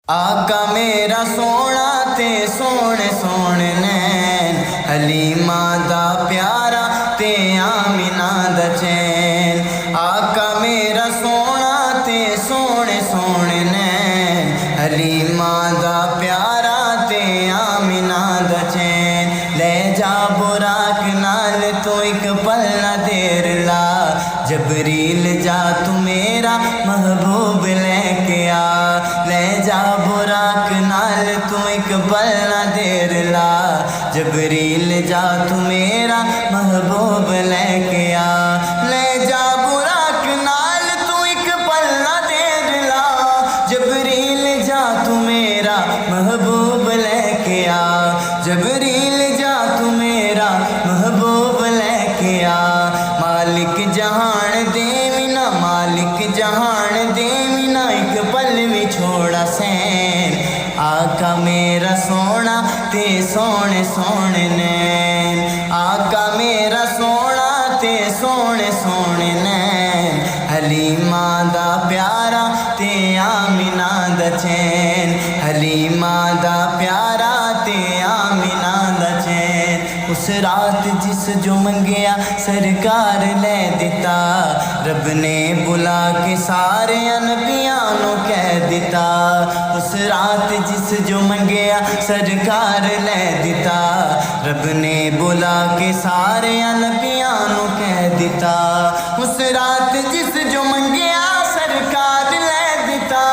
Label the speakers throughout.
Speaker 1: آقا میرا سونا تے سونے سونے نین، حلیمہ دا پیارا تے آمینہ دا چین۔ آقا میرا سونا تے سونے سونے نین، حلیمہ دا پیارا تے آمینہ دا چین۔ لے جا براق نال تو ایک پل نہ دیر لا، جبریل جا تو میرا محبوب لے کے آ۔ لے جا براق نال تو ایک پل نہ دیر لا، جبریل جا تو میرا محبوب لے کے آ۔ لے جا براق نال تو ایک پل نہ دیر لا، جبریل جا تو میرا محبوب لے کے آ۔ جبریل جا تو میرا محبوب لے کے آ۔ مالک جہان دے مینا، مالک جہان دے مینا، ایک پل بھی چھوڑا سین۔ آقا میرا سونا تے سونے سونے نین، آقا میرا سونا تے سونے سونے نین، حلیمہ دا پیارا تے آمینہ دا چین۔ حلیمہ دا پیارا تے آمینہ دا چین۔ اس رات جس جو منگیا سرکار لے دیتا، رب نے بلا کے سارے انبیاء نو کہہ دیتا۔ اس رات جس جو منگیا سرکار لے دیتا، رب نے بلا کے سارے انبیاء نو کہہ دیتا۔ اس رات جس جو منگیا سرکار لے دیتا،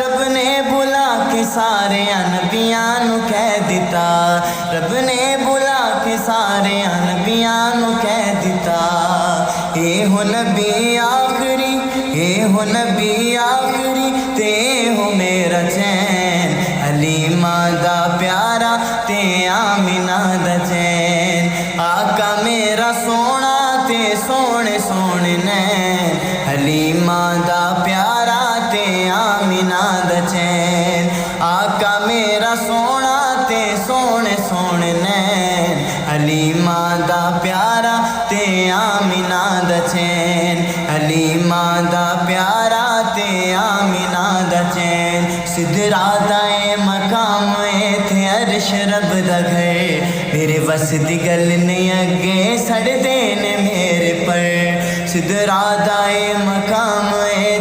Speaker 1: رب نے بلا کے سارے انبیاء نو کہہ دیتا۔ رب نے بلا کے سارے انبیاء نو کہہ دیتا۔ اے ہو نبی آخری، اے ہو نبی آخری، تے ہو میرا چین۔ حلیمہ دا پیارا تے آمینہ دا چین۔ آقا میرا سونا تے سونے سونے نین، حلیمہ دا پیارا تے آمینہ دا چین۔ آقا میرا سونا تے سونے سونے نین، حلیمہ دا پیارا تے آمینہ دا چین۔ حلیمہ دا پیارا تے آمینہ دا چین۔ سدرا دائے مقام تھے عرش رب دا گھر، میرے وس دی گل نہیں اگے سڑ دینے میرے پر۔ سدرا دائے مقام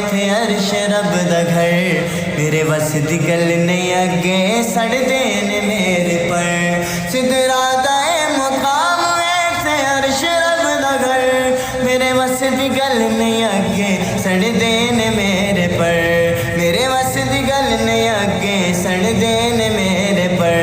Speaker 1: تھے عرش رب دا گھر، میرے وس دی گل نہیں اگے سڑ دینے میرے پر۔ سدرا دائے مقام تھے عرش رب دا گھر، میرے وس دی گل نہیں اگے سڑ دینے میرے پر۔ میرے وس دی گل نہیں اگے سڑ دینے میرے پر۔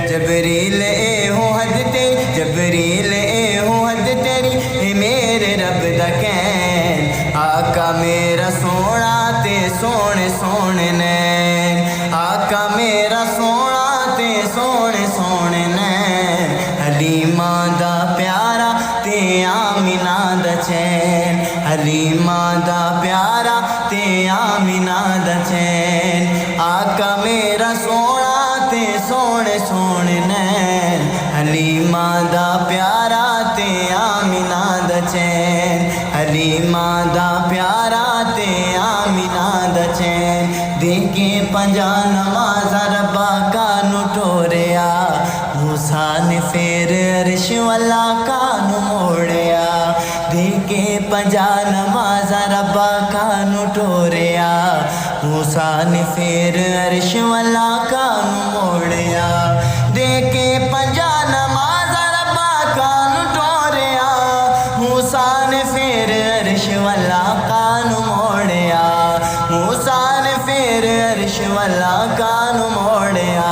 Speaker 1: جبریل اے ہو حد تیری، جبریل اے ہو حد تیری، اے میرے رب دا کہن۔ آقا میرا سونا تے سونے سونے نین، آقا میرا سونا تے سونے سونے نین، حلیمہ دا پیارا تے آمینہ دا چین۔ حلیمہ دا پیارا تے آمینہ دا چین۔ آقا میرا سونا تے سونے سونے نین، حلیمہ دا پیارا تے آمینہ دا چین۔ حلیمہ دا پیارا تے آمینہ دا چین۔ دیکھے پنجا نمازہ ربا کانو ٹوریا، موسیٰ نے پھر عرش والا کانو موڑیا۔ دیکھے پنجا نمازہ ربا کانو ٹوریا، موسیٰ نے پھر عرش والا کانو موڑیا۔ دیکھے پنجا نمازہ ربا کانو ٹوریا، موسیٰ نے پھر عرش والا کانو موڑیا۔ موسیٰ نے پھر عرش والا کانو موڑیا۔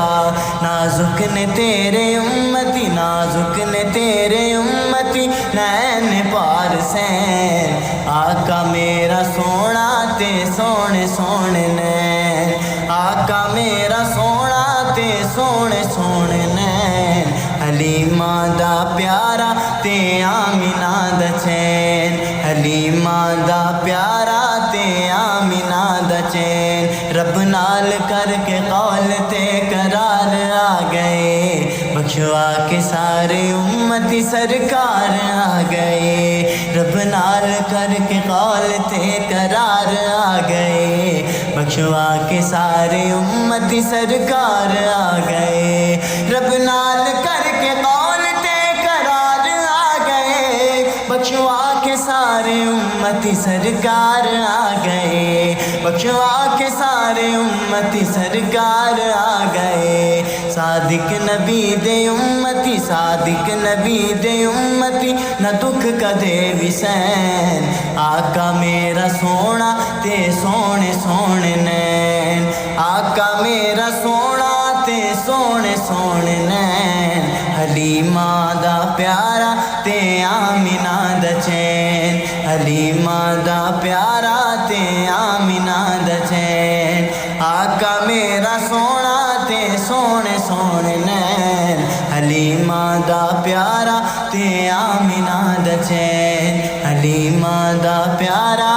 Speaker 1: نازک نے تیرے امتی، نازک نے تیرے امتی، نین پار سین۔ آقا میرا سونا تے سونے سونے نین، آقا میرا سونا تے سونے سونے نین، حلیمہ دا پیارا تے آمینہ دا چین۔ حلیمہ دا پیارا تے آمینہ دا چین۔ رب نال کر کے قول تے قرار آ گئے، بخشوا کے سارے امتی سرکار آ گئے۔ رب نال کر کے قول تے قرار آ گئے، بخشوا بخشوا کے سارے امتی سرکار آ گئے، رب نال کر کے قول تے قرار آ گئے، بخشوا کے سارے امتی سرکار آ گئے، بخشوا کے سارے امتی سرکار آ گئے، صادق نبی دے امتی، صادق نبی دے امتی، نہ دکھ کدے وسین، آقا میرا سونا تے سونے سونے نین، آقا میرا سونا تے سونے سونے نین، حلیمہ دا پیارا تے آمینہ دا چین، حلیمہ دا پیارا تے آمینہ دا چین، آقا میرا سونا تے سونے سونے نین، حلیمہ دا پیارا تے آمینہ دا چین، حلیمہ دا پیارا